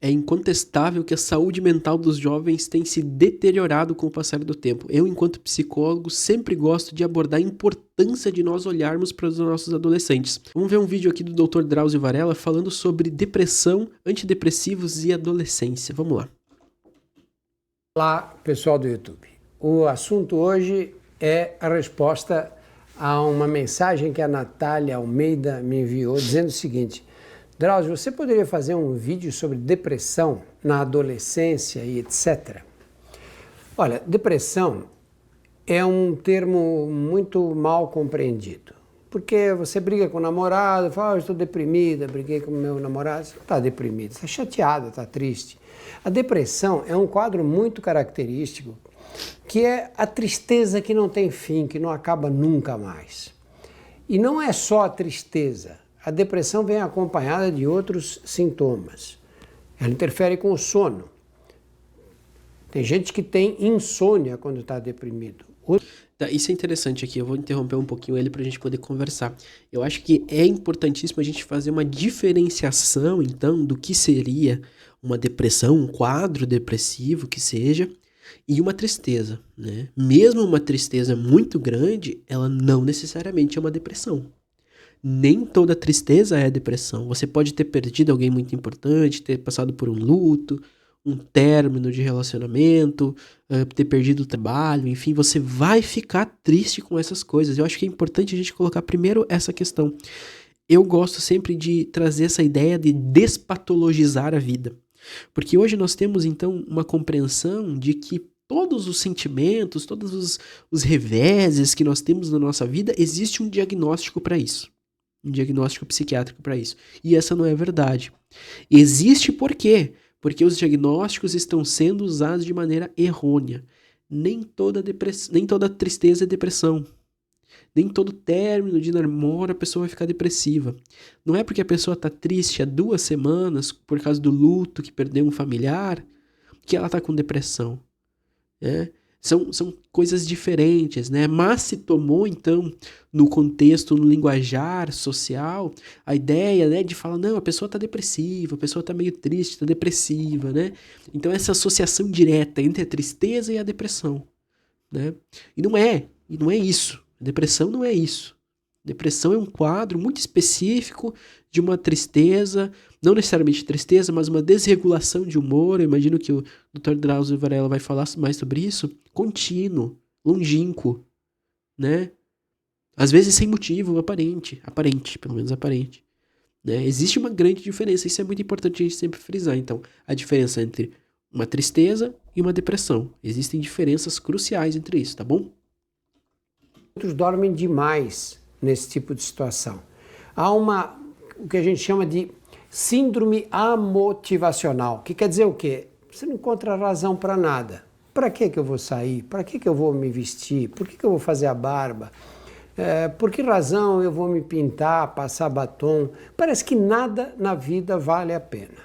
É incontestável que a saúde mental dos jovens tem se deteriorado com o passar do tempo. Eu, enquanto psicólogo, sempre gosto de abordar a importância de nós olharmos para os nossos adolescentes. Vamos ver um vídeo aqui do Dr. Drauzio Varella falando sobre depressão, antidepressivos e adolescência. Vamos lá. Olá, pessoal do YouTube. O assunto hoje é a resposta a uma mensagem que a Natália Almeida me enviou dizendo o seguinte: Drauzio, você poderia fazer um vídeo sobre depressão na adolescência e etc? Olha, depressão é um termo muito mal compreendido. Porque você briga com o namorado, fala, eu estou deprimida, briguei com o meu namorado. Você não está deprimido, está chateado, está triste. A depressão é um quadro muito característico, que é a tristeza que não tem fim, que não acaba nunca mais. E não é só a tristeza. A depressão vem acompanhada de outros sintomas. Ela interfere com o sono. Tem gente que tem insônia quando está deprimido. Isso é interessante aqui, eu vou interromper um pouquinho ele para a gente poder conversar. Eu acho que é importantíssimo a gente fazer uma diferenciação, então, do que seria uma depressão, um quadro depressivo que seja, e uma tristeza, né? Mesmo uma tristeza muito grande, ela não necessariamente é uma depressão. Nem toda tristeza é depressão. Você pode ter perdido alguém muito importante, ter passado por um luto, um término de relacionamento, ter perdido o trabalho, enfim, você vai ficar triste com essas coisas. Eu acho que é importante a gente colocar primeiro essa questão. Eu gosto sempre de trazer essa ideia de despatologizar a vida. Porque hoje nós temos, então, uma compreensão de que todos os sentimentos, todos os reveses que nós temos na nossa vida, existe um diagnóstico para isso. Um diagnóstico psiquiátrico para isso. E essa não é a verdade. Existe por quê? Porque os diagnósticos estão sendo usados de maneira errônea. Nem toda tristeza é depressão. Nem todo término de namoro a pessoa vai ficar depressiva. Não é porque a pessoa está triste há 2 semanas por causa do luto, que perdeu um familiar, que ela está com depressão. Né? São coisas diferentes, né? Mas se tomou, então, no contexto, no linguajar social, a ideia, né, de falar, não, a pessoa está depressiva, a pessoa está meio triste, está depressiva, né? Então, essa associação direta entre a tristeza e a depressão, né? E não é isso. A depressão não é isso. Depressão é um quadro muito específico de uma tristeza, não necessariamente tristeza, mas uma desregulação de humor. Eu imagino que o Dr. Drauzio Varella vai falar mais sobre isso. Contínuo, longínquo, né? Às vezes sem motivo aparente, pelo menos aparente. Né? Existe uma grande diferença, isso é muito importante a gente sempre frisar. Então, a diferença entre uma tristeza e uma depressão. Existem diferenças cruciais entre isso, tá bom? Muitos dormem demais nesse tipo de situação. Há o que a gente chama de síndrome amotivacional, que quer dizer o quê? Você não encontra razão para nada. Para que eu vou sair? Para que eu vou me vestir? Por que eu vou fazer a barba? Por que razão eu vou me pintar, passar batom? Parece que nada na vida vale a pena.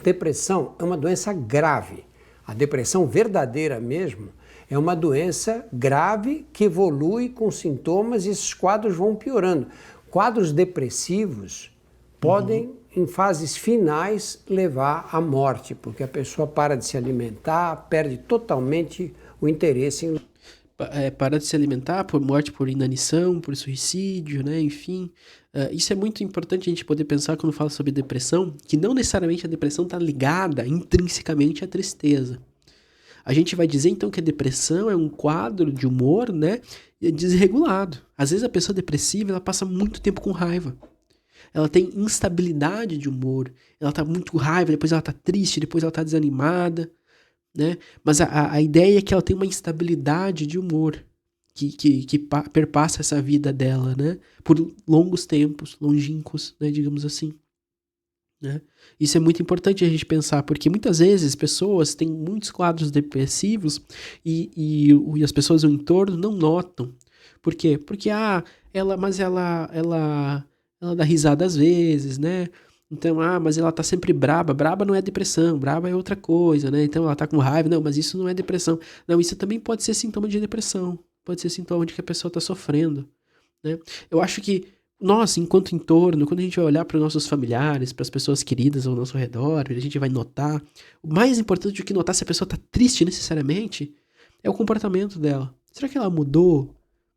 Depressão é uma doença grave. A depressão verdadeira mesmo é uma doença grave que evolui com sintomas e esses quadros vão piorando. Quadros depressivos podem, em fases finais, levar à morte, porque a pessoa para de se alimentar, perde totalmente o interesse em... Para de se alimentar por morte, por inanição, por suicídio, né? Enfim, isso é muito importante a gente poder pensar quando fala sobre depressão, que não necessariamente a depressão está ligada intrinsecamente à tristeza. A gente vai dizer então que a depressão é um quadro de humor, né, desregulado. Às vezes a pessoa depressiva, ela passa muito tempo com raiva. Ela tem instabilidade de humor. Ela tá muito com raiva, depois ela tá triste, depois ela tá desanimada, né? Mas a ideia é que ela tem uma instabilidade de humor que perpassa essa vida dela, né? Por longos tempos, longínquos, né, digamos assim. Né? Isso é muito importante a gente pensar, porque muitas vezes pessoas têm muitos quadros depressivos e as pessoas no entorno não notam. Por quê? Porque ela dá risada às vezes, né? Então, mas ela tá sempre braba. Braba não é depressão, braba é outra coisa, né? Então ela tá com raiva, não, mas isso não é depressão. Não, isso também pode ser sintoma de depressão, pode ser sintoma de que a pessoa tá sofrendo, né? Eu acho que nós, enquanto entorno, quando a gente vai olhar para os nossos familiares, para as pessoas queridas ao nosso redor, a gente vai notar, o mais importante do que notar se a pessoa está triste necessariamente, é o comportamento dela. Será que ela mudou?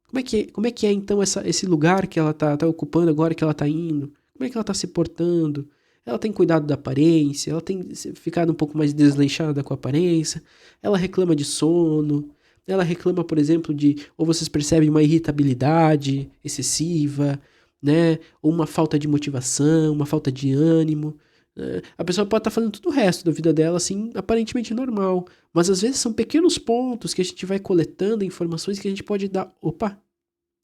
Como é que é então esse lugar que ela tá ocupando agora, que ela tá indo? Como é que ela tá se portando? Ela tem cuidado da aparência? Ela tem ficado um pouco mais desleixada com a aparência? Ela reclama de sono? Ela reclama, por exemplo, ou vocês percebem uma irritabilidade excessiva, né? Ou uma falta de motivação, uma falta de ânimo. A pessoa pode estar fazendo tudo o resto da vida dela, assim, aparentemente normal. Mas às vezes são pequenos pontos que a gente vai coletando informações que a gente pode dar. Opa!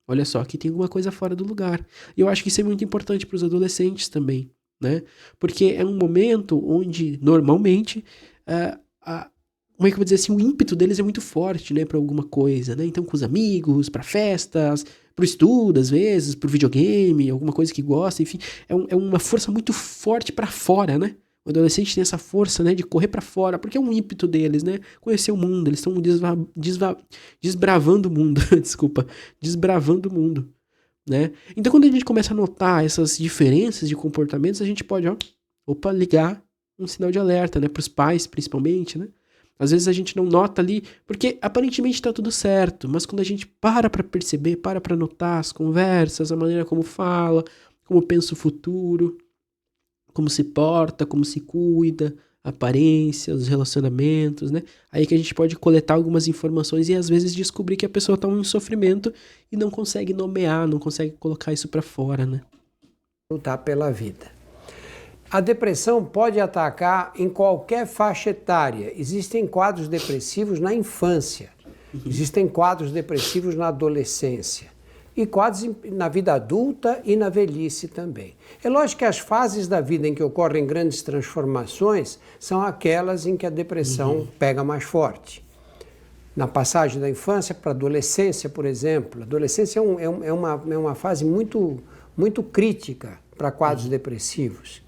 Olha só, aqui tem alguma coisa fora do lugar. E eu acho que isso é muito importante para os adolescentes também, né? Porque é um momento onde, normalmente, como é que eu vou dizer assim, o ímpeto deles é muito forte, né, para alguma coisa, né? Então, com os amigos, para festas, pro estudo, às vezes, pro videogame, alguma coisa que gosta, enfim, é uma força muito forte para fora, né? O adolescente tem essa força, né, de correr para fora, porque é um ímpeto deles, né? Conhecer o mundo, eles estão desbravando o mundo, desculpa, desbravando o mundo, né? Então, quando a gente começa a notar essas diferenças de comportamentos, a gente pode, ligar um sinal de alerta, né, pros pais, principalmente, né? Às vezes a gente não nota ali, porque aparentemente está tudo certo, mas quando a gente para perceber, para notar as conversas, a maneira como fala, como pensa o futuro, como se porta, como se cuida, a aparência, os relacionamentos, né? Aí que a gente pode coletar algumas informações e às vezes descobrir que a pessoa está em sofrimento e não consegue nomear, não consegue colocar isso para fora, né? Lutar pela vida. A depressão pode atacar em qualquer faixa etária. Existem quadros depressivos na infância, existem quadros depressivos na adolescência e quadros na vida adulta e na velhice também. É lógico que as fases da vida em que ocorrem grandes transformações são aquelas em que a depressão pega mais forte. Na passagem da infância para a adolescência, por exemplo, a adolescência é uma fase muito crítica para quadros depressivos.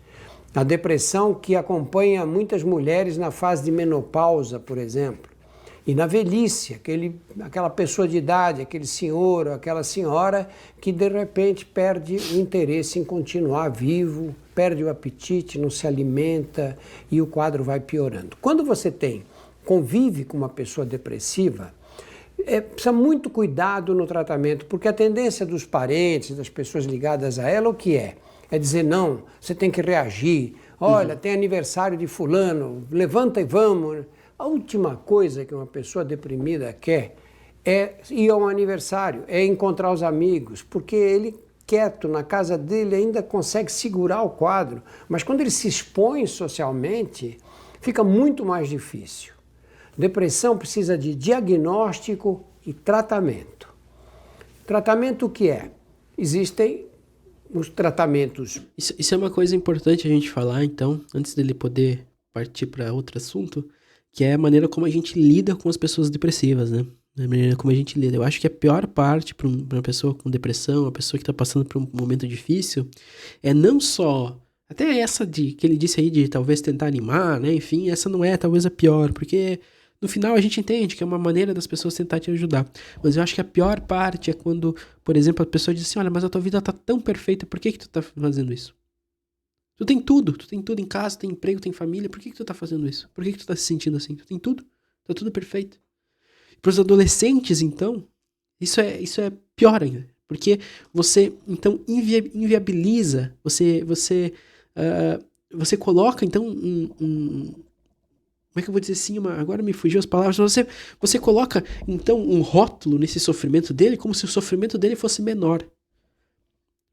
A depressão que acompanha muitas mulheres na fase de menopausa, por exemplo, e na velhice, aquela pessoa de idade, aquele senhor ou aquela senhora que de repente perde o interesse em continuar vivo, perde o apetite, não se alimenta e o quadro vai piorando. Quando você convive com uma pessoa depressiva, precisa muito cuidado no tratamento, porque a tendência dos parentes, das pessoas ligadas a ela, o que é? É dizer, não, você tem que reagir, olha, tem aniversário de fulano, levanta e vamos. A última coisa que uma pessoa deprimida quer é ir ao aniversário, é encontrar os amigos, porque ele, quieto na casa dele, ainda consegue segurar o quadro, mas quando ele se expõe socialmente, fica muito mais difícil. Depressão precisa de diagnóstico e tratamento. Tratamento o que é? Existem os tratamentos. Isso é uma coisa importante a gente falar, então, antes dele poder partir para outro assunto, que é a maneira como a gente lida com as pessoas depressivas, né? A maneira como a gente lida. Eu acho que a pior parte para uma pessoa com depressão, uma pessoa que está passando por um momento difícil, é não só... Até essa que ele disse aí de talvez tentar animar, né? Enfim, essa não é talvez a pior, porque no final a gente entende que é uma maneira das pessoas tentar te ajudar. Mas eu acho que a pior parte é quando, por exemplo, a pessoa diz assim, olha, mas a tua vida tá tão perfeita, por que tu tá fazendo isso? Tu tem tudo em casa, tem emprego, tem família, por que tu tá fazendo isso? Por que tu tá se sentindo assim? Tu tem tudo, tá tudo perfeito. Para os adolescentes, então, isso é pior ainda, porque você, então, inviabiliza, você coloca, então, como é que eu vou dizer assim, agora me fugiu as palavras, você coloca, então, um rótulo nesse sofrimento dele, como se o sofrimento dele fosse menor.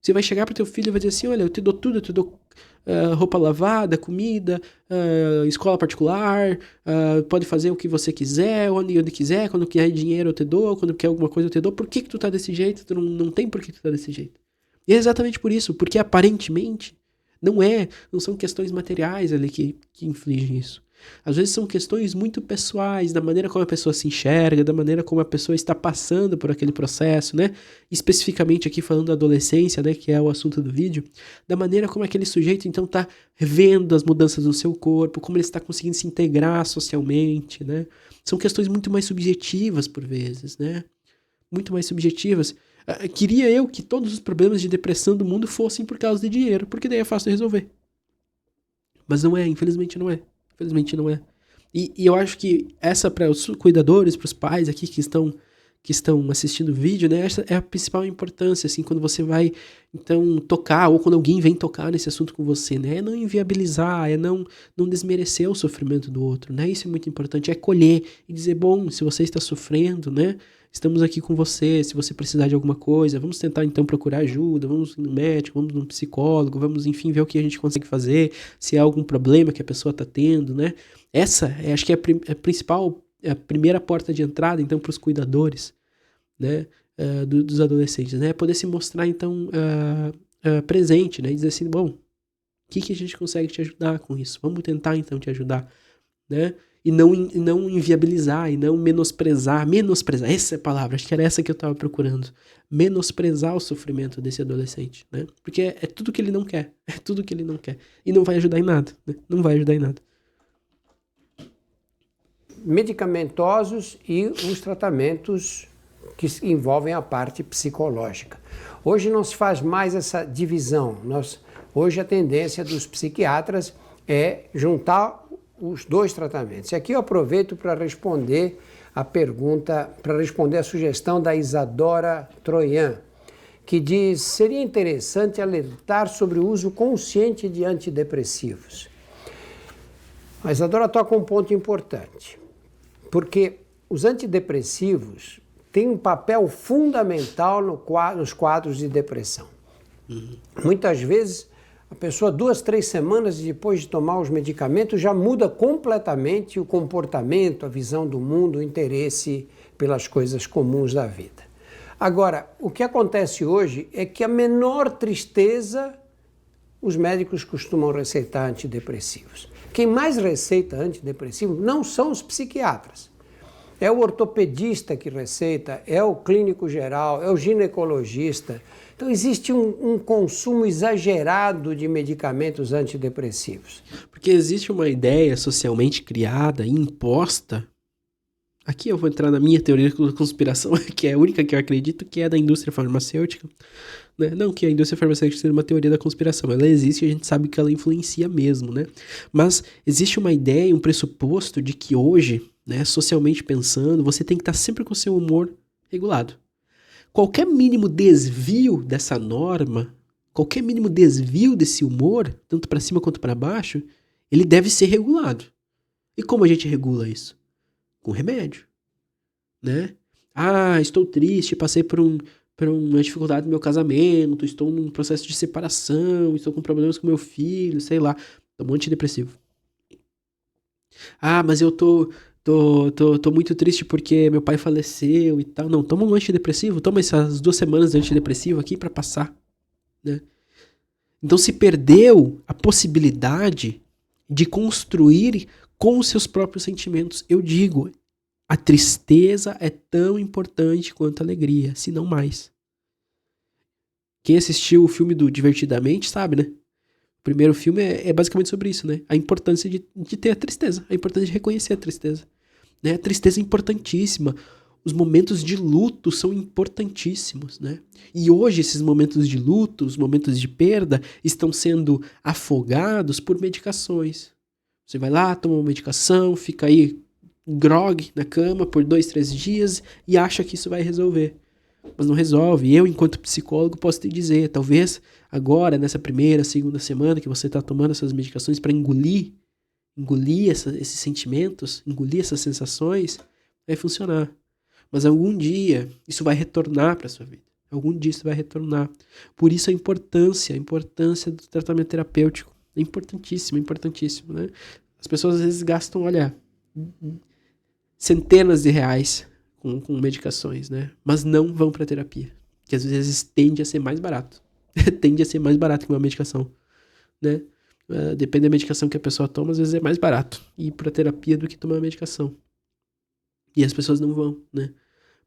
Você vai chegar pro teu filho e vai dizer assim, olha, eu te dou tudo, eu te dou roupa lavada, comida, escola particular, pode fazer o que você quiser, onde quiser, quando quer dinheiro eu te dou, quando quer alguma coisa eu te dou. Por que tu tá desse jeito? Tu não tem por que tu tá desse jeito. E é exatamente por isso, porque aparentemente não são questões materiais ali que infligem isso. Às vezes são questões muito pessoais, da maneira como a pessoa se enxerga, da maneira como a pessoa está passando por aquele processo, né? Especificamente aqui falando da adolescência, né? Que é o assunto do vídeo. Da maneira como aquele sujeito, então, está vendo as mudanças no seu corpo, como ele está conseguindo se integrar socialmente, né? São questões muito mais subjetivas, por vezes, né? Muito mais subjetivas. Queria eu que todos os problemas de depressão do mundo fossem por causa de dinheiro, porque daí é fácil de resolver. Mas não é, infelizmente não é. Infelizmente não é. E eu acho que essa para os cuidadores, para os pais aqui que estão assistindo o vídeo, né? Essa é a principal importância, assim, quando você vai, então, tocar, ou quando alguém vem tocar nesse assunto com você, né? É não inviabilizar, é não desmerecer o sofrimento do outro, né? Isso é muito importante, é acolher e dizer, bom, se você está sofrendo, né? Estamos aqui com você, se você precisar de alguma coisa, vamos tentar, então, procurar ajuda, vamos no médico, vamos no psicólogo, vamos, enfim, ver o que a gente consegue fazer, se há algum problema que a pessoa está tendo, né? Essa, acho que é a principal, é a primeira porta de entrada, então, para os cuidadores, né, dos adolescentes, né? Poder se mostrar, então, presente, né? E dizer assim, bom, o que a gente consegue te ajudar com isso? Vamos tentar, então, te ajudar, né? E não inviabilizar, e não menosprezar, essa é a palavra, acho que era essa que eu estava procurando, menosprezar o sofrimento desse adolescente, né? Porque é tudo que ele não quer, é tudo que ele não quer, e não vai ajudar em nada, né? Não vai ajudar em nada. Medicamentosos e os tratamentos que envolvem a parte psicológica. Hoje não se faz mais essa divisão. Hoje a tendência dos psiquiatras é juntar os dois tratamentos. E aqui eu aproveito para responder a pergunta, para responder a sugestão da Isadora Troian, que diz: seria interessante alertar sobre o uso consciente de antidepressivos. A Isadora toca um ponto importante, porque os antidepressivos têm um papel fundamental nos quadros de depressão. Muitas vezes, a pessoa 2, 3 semanas depois de tomar os medicamentos já muda completamente o comportamento, a visão do mundo, o interesse pelas coisas comuns da vida. Agora, o que acontece hoje é que a menor tristeza, os médicos costumam receitar antidepressivos. Quem mais receita antidepressivos não são os psiquiatras. É o ortopedista que receita, é o clínico geral, é o ginecologista. Então existe um consumo exagerado de medicamentos antidepressivos. Porque existe uma ideia socialmente criada e imposta. Aqui eu vou entrar na minha teoria da conspiração, que é a única que eu acredito, que é da indústria farmacêutica. Né? Não que a indústria farmacêutica seja uma teoria da conspiração, ela existe e a gente sabe que ela influencia mesmo, né? Mas existe uma ideia, um pressuposto de que hoje, né, socialmente pensando, você tem que estar sempre com o seu humor regulado. Qualquer mínimo desvio dessa norma, qualquer mínimo desvio desse humor, tanto para cima quanto para baixo, ele deve ser regulado. E como a gente regula isso? Com remédio, né? Ah, estou triste, passei por uma dificuldade no meu casamento, estou num processo de separação, estou com problemas com meu filho, sei lá, toma um antidepressivo. Ah, mas eu tô muito triste porque meu pai faleceu e tal. Não, toma um antidepressivo, toma essas 2 semanas de antidepressivo aqui pra passar, né? Então se perdeu a possibilidade de construir com os seus próprios sentimentos. Eu digo, a tristeza é tão importante quanto a alegria, se não mais. Quem assistiu o filme do Divertidamente sabe, né? O primeiro filme é basicamente sobre isso, né? A importância de ter a tristeza, a importância de reconhecer a tristeza. Né? A tristeza é importantíssima. Os momentos de luto são importantíssimos, né? E hoje esses momentos de luto, os momentos de perda, estão sendo afogados por medicações. Você vai lá, toma uma medicação, fica aí grog na cama por 2, 3 dias e acha que isso vai resolver. Mas não resolve. Eu, enquanto psicólogo, posso te dizer, talvez agora, nessa primeira, segunda semana que você está tomando essas medicações para engolir esses sentimentos, engolir essas sensações, vai funcionar. Mas algum dia isso vai retornar para a sua vida. Algum dia isso vai retornar. Por isso a importância do tratamento terapêutico. É importantíssimo, né? As pessoas às vezes gastam, olha, centenas de reais com medicações, né? Mas não vão para terapia. Que às vezes tende a ser mais barato. Tende a ser mais barato que uma medicação, né? Depende da medicação que a pessoa toma, às vezes é mais barato ir para terapia do que tomar a medicação. E as pessoas não vão, né?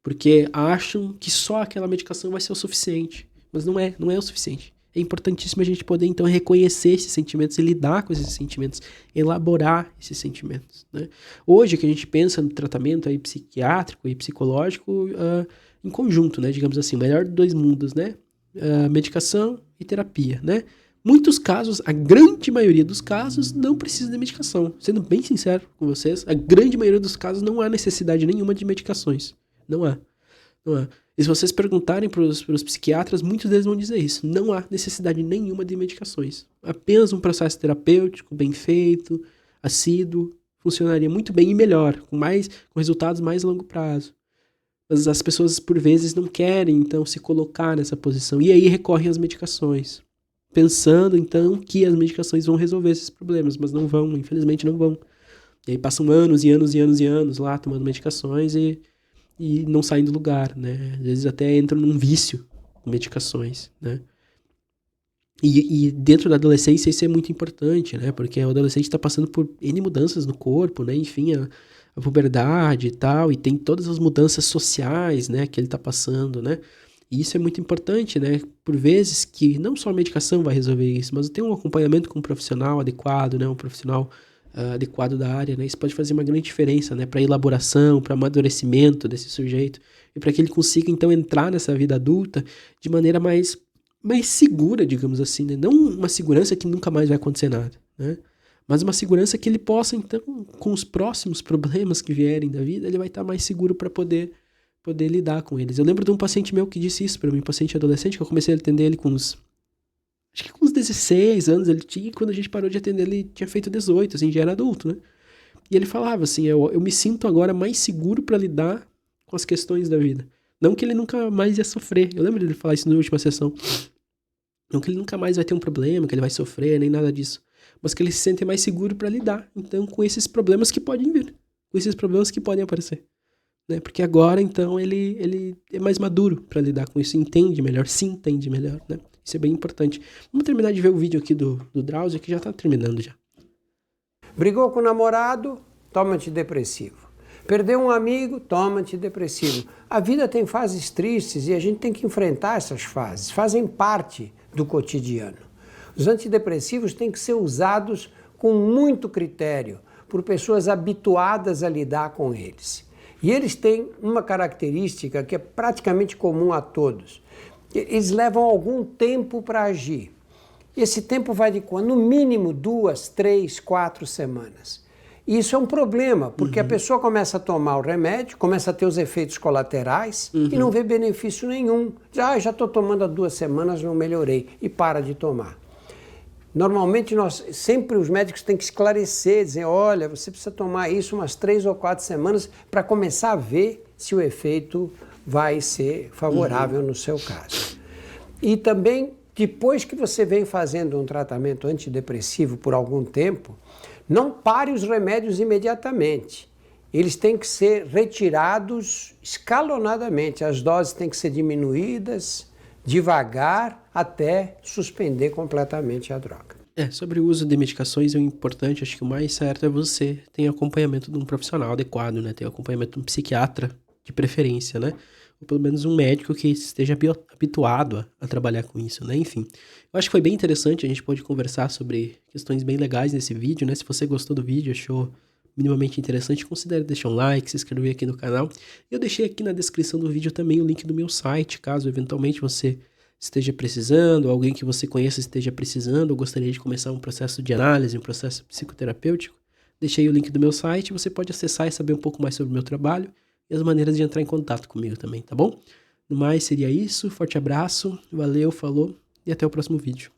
Porque acham que só aquela medicação vai ser o suficiente. Mas não é o suficiente. É importantíssimo a gente poder, então, reconhecer esses sentimentos e lidar com esses sentimentos, elaborar esses sentimentos, né? Hoje, que a gente pensa no tratamento aí psiquiátrico e psicológico, em conjunto, né? Digamos assim, o melhor dos dois mundos, né? Medicação e terapia, né? Muitos casos, a grande maioria dos casos, não precisa de medicação. Sendo bem sincero com vocês, a grande maioria dos casos não há necessidade nenhuma de medicações. Não há. Não há. E se vocês perguntarem para os psiquiatras, muitos deles vão dizer isso. Não há necessidade nenhuma de medicações. Apenas um processo terapêutico, bem feito, assíduo, funcionaria muito bem e melhor, com resultados mais a longo prazo. Mas as pessoas, por vezes, não querem, então, se colocar nessa posição. E aí recorrem às medicações. Pensando, então, que as medicações vão resolver esses problemas. Mas não vão, infelizmente não vão. E aí passam anos e anos e anos e anos lá tomando medicações e não saem do lugar, né? Às vezes até entram num vício com medicações, né? E dentro da adolescência isso é muito importante, né? Porque o adolescente está passando por N mudanças no corpo, né? Enfim, a puberdade e tal, e tem todas as mudanças sociais, né? Que ele está passando, né? E isso é muito importante, né? Por vezes que não só a medicação vai resolver isso, mas ter um acompanhamento com um profissional adequado, né? Um profissional adequado da área, né? Isso pode fazer uma grande diferença, né? Para elaboração, para amadurecimento desse sujeito e para que ele consiga então entrar nessa vida adulta de maneira mais segura, digamos assim, né? Não uma segurança que nunca mais vai acontecer nada, né? Mas uma segurança que ele possa então, com os próximos problemas que vierem da vida, ele vai estar mais seguro para poder lidar com eles. Eu lembro de um paciente meu que disse isso para mim, um paciente adolescente, que eu comecei a atender ele acho que com uns 16 anos ele tinha, e quando a gente parou de atender ele tinha feito 18, assim, já era adulto, né? E ele falava assim, eu me sinto agora mais seguro para lidar com as questões da vida. Não que ele nunca mais ia sofrer, eu lembro dele falar isso na última sessão. Não que ele nunca mais vai ter um problema, que ele vai sofrer, nem nada disso. Mas que ele se sente mais seguro para lidar, então, com esses problemas que podem vir. Com esses problemas que podem aparecer. Né? Porque agora, então, ele é mais maduro para lidar com isso, se entende melhor, né? Isso é bem importante. Vamos terminar de ver o vídeo aqui do Drauzio, que já tá terminando já. Brigou com o namorado, toma antidepressivo. Perdeu um amigo, toma antidepressivo. A vida tem fases tristes e a gente tem que enfrentar essas fases. Fazem parte do cotidiano. Os antidepressivos têm que ser usados com muito critério, por pessoas habituadas a lidar com eles. E eles têm uma característica que é praticamente comum a todos. Eles levam algum tempo para agir. Esse tempo vai de quando? No mínimo 2, 3, 4 semanas. E isso é um problema, porque a pessoa começa a tomar o remédio, começa a ter os efeitos colaterais e não vê benefício nenhum. Já estou tomando há 2 semanas, não melhorei, e para de tomar. Normalmente, sempre os médicos têm que esclarecer, dizer, olha, você precisa tomar isso umas 3 ou 4 semanas para começar a ver se o efeito vai ser favorável no seu caso. E também, depois que você vem fazendo um tratamento antidepressivo por algum tempo, não pare os remédios imediatamente. Eles têm que ser retirados escalonadamente. As doses têm que ser diminuídas devagar até suspender completamente a droga. Sobre o uso de medicações, o importante, acho que o mais certo é você ter acompanhamento de um profissional adequado, né? Ter acompanhamento de um psiquiatra, de preferência, né? Ou pelo menos um médico que esteja habituado a trabalhar com isso, né? Enfim, eu acho que foi bem interessante, a gente pode conversar sobre questões bem legais nesse vídeo, né? Se você gostou do vídeo, achou minimamente interessante, considere deixar um like, se inscrever aqui no canal. Eu deixei aqui na descrição do vídeo também o link do meu site, caso eventualmente você esteja precisando, alguém que você conheça esteja precisando, ou gostaria de começar um processo de análise, um processo psicoterapêutico. Deixei o link do meu site, você pode acessar e saber um pouco mais sobre o meu trabalho e as maneiras de entrar em contato comigo também, tá bom? No mais, seria isso. Forte abraço, valeu, falou e até o próximo vídeo.